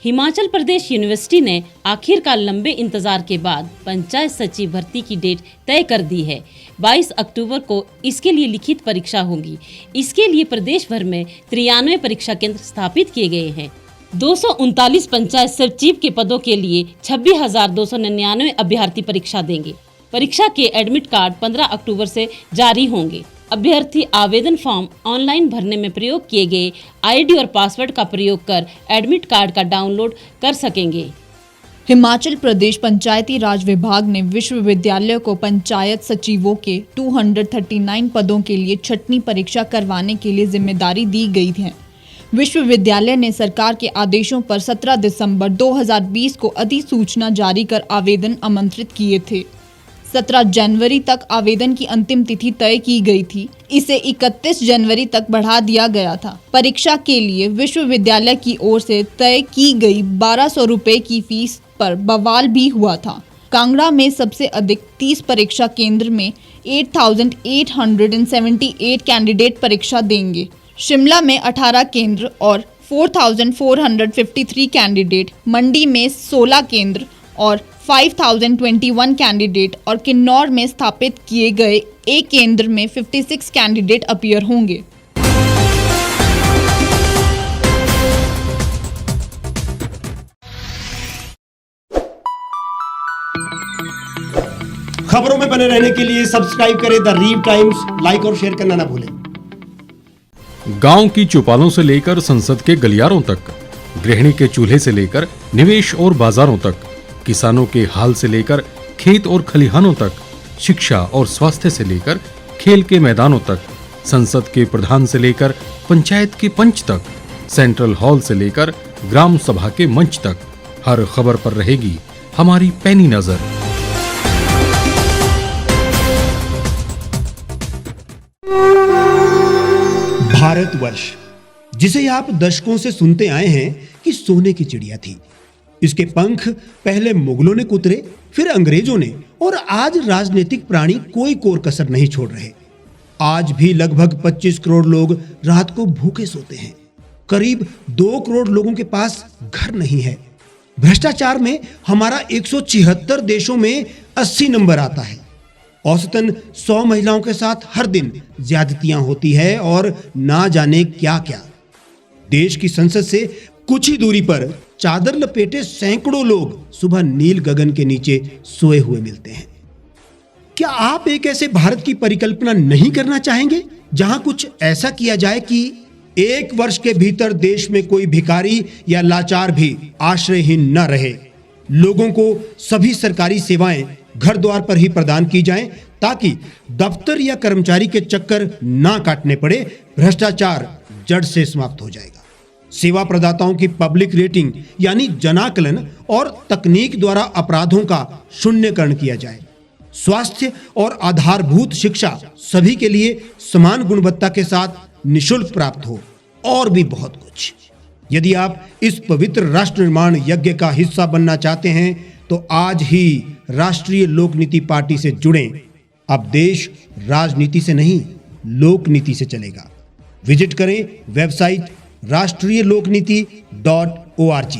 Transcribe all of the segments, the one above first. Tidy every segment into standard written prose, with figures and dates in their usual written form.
Himachal Pradesh university ने आखिरकार लंबे इंतजार के बाद पंचायत सचिव भर्ती की डेट तय कर दी है। 22 अक्टूबर को इसके लिए लिखित परीक्षा होगी। इसके लिए प्रदेश भर में 93 परीक्षा केंद्र स्थापित किए गए हैं। 239 पंचायत सचिव के पदों के लिए 26,299 अभ्यर्थी परीक्षा देंगे। परीक्षा के एडमिट कार्ड 15 अक्टूबर से जारी होंगे। अभ्यर्थी आवेदन फॉर्म ऑनलाइन भरने में प्रयोग किए गए आईडी और पासवर्ड का प्रयोग कर एडमिट कार्ड का डाउनलोड कर सकेंगे। हिमाचल प्रदेश पंचायती राज विभाग ने विश्वविद्यालय को पंचायत सचिवों के 239 पदों के लिए छठवीं परीक्षा करवाने के लिए जिम्मेदारी दी गई है। विश्वविद्यालय ने सरकार के आदेशों पर 17 दिसंबर 2020 को अधिसूचना जारी कर आवेदन आमंत्रित किए थे। 17 जनवरी तक आवेदन की अंतिम तिथि तय की गई थी। इसे 31 जनवरी तक बढ़ा दिया गया था। परीक्षा के लिए विश्वविद्यालय की ओर से तय की गई 1200 रुपए की फीस पर बवाल भी हुआ था। कांगड़ा में सबसे अधिक 30 परीक्षा केंद्र में 8,878 कैंडिडेट परीक्षा देंगे। शिमला में 18 केंद्र और 4,453 कैंडिडेट, मंडी में 16 केंद्र और 5,021 कैंडिडेट और किन्नौर में स्थापित किए गए एक केंद्र में 56 कैंडिडेट अपीयर होंगे। खबरों में बने रहने के लिए सब्सक्राइब करें द रीव टाइम्स, लाइक और शेयर करना ना भूलें। गांव की चौपालों से लेकर संसद के गलियारों तक, गृहिणी के चूल्हे से लेकर निवेश और बाजारों तक, किसानों के हाल से लेकर खेत और खलिहानों तक, शिक्षा और स्वास्थ्य से लेकर खेल के मैदानों तक, संसद के प्रधान से लेकर पंचायत के पंच तक, सेंट्रल हॉल से लेकर ग्राम सभा के मंच तक, हर खबर पर रहेगी हमारी पैनी नजर। भारतवर्ष, जिसे आप दशकों से सुनते आए हैं कि सोने की चिड़िया थी। इसके पंख पहले मुगलों ने कुतरे, फिर अंग्रेजों ने, और आज राजनीतिक प्राणी कोई कोर कसर नहीं छोड़ रहे। आज भी लगभग 25 करोड़ लोग रात को भूखे सोते हैं। करीब 2 करोड़ लोगों के पास घर नहीं है। भ्रष्टाचार में हमारा 176 देशों में 80 नंबर आता है। औसतन 100 महिलाओं के साथ हर दिन ज्यादतियां होती है और ना जाने क्या क्या। देश की संसद से कुछ ही दूरी पर चादर लपेटे सैकड़ों लोग सुबह नील गगन के नीचे सोए हुए मिलते हैं। क्या आप एक ऐसे भारत की परिकल्पना नहीं करना चाहेंगे जहां कुछ ऐसा किया जाए कि 1 वर्ष के भीतर देश में कोई भिखारी या लाचार भी आश्रयहीन न रहे? लोगों को सभी सरकारी सेवाएं घर द्वार पर ही प्रदान की जाएं ताकि दफ्तर या कर्मचारी के चक्कर ना काटने पड़े। भ्रष्टाचार जड़ से समाप्त हो जाएगा। सेवा प्रदाताओं की पब्लिक रेटिंग यानी जनाकलन और तकनीक द्वारा अपराधों का शून्यकरण किया जाए। स्वास्थ्य और आधारभूत शिक्षा सभी के लिए समान गुणवत्ता के साथ निशुल्क प्राप्त हो, और भी बहुत कुछ। यदि आप इस पवित्र राष्ट्र निर्माण यज्ञ का हिस्सा बनना चाहते हैं तो आज ही राष्ट्रीय लोक नीति पार्टी से जुड़ें। अब देश राजनीति से नहीं, लोक नीति से चलेगा। विजिट करें वेबसाइट rashtriyalokniti.org।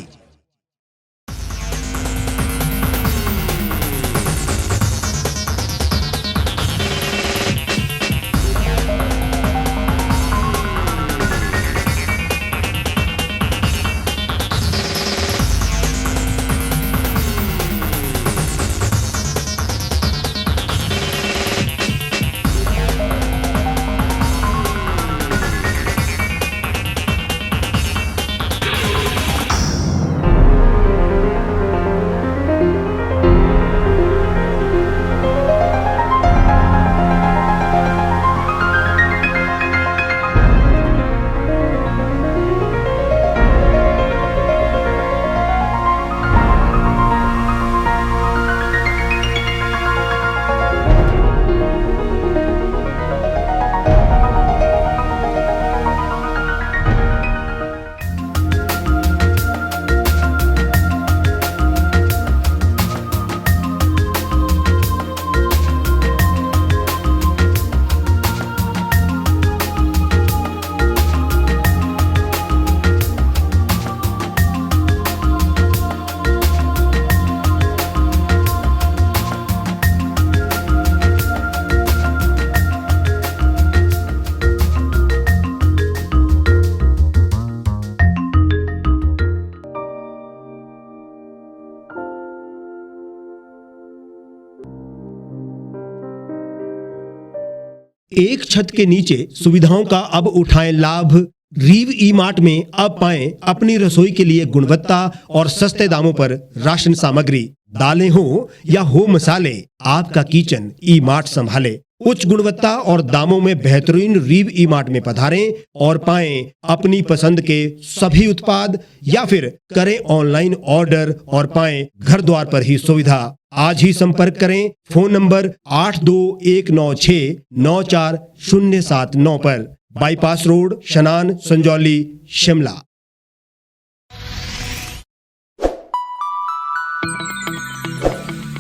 एक छत के नीचे सुविधाओं का अब उठाएं लाभ। रीव ई मार्ट में अब पाएं अपनी रसोई के लिए गुणवत्ता और सस्ते दामों पर राशन सामग्री। दालें हो या हो मसाले, आपका किचन ई मार्ट संभाले। उच्च गुणवत्ता और दामों में बेहतरीन रीव ई मार्ट में पधारें और पाएं अपनी पसंद के सभी उत्पाद, या फिर करें ऑनलाइन ऑर्डर और पाएं घर द्वार पर ही सुविधा। आज ही संपर्क करें फोन नंबर 8219694079 पर, बाईपास रोड, शनान, संजौली, शिमला।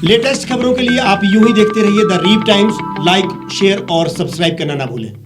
लेटेस्ट खबरों के लिए आप यूं ही देखते रहिए द रीव टाइम्स। लाइक, शेयर और सब्सक्राइब करना ना भूलें।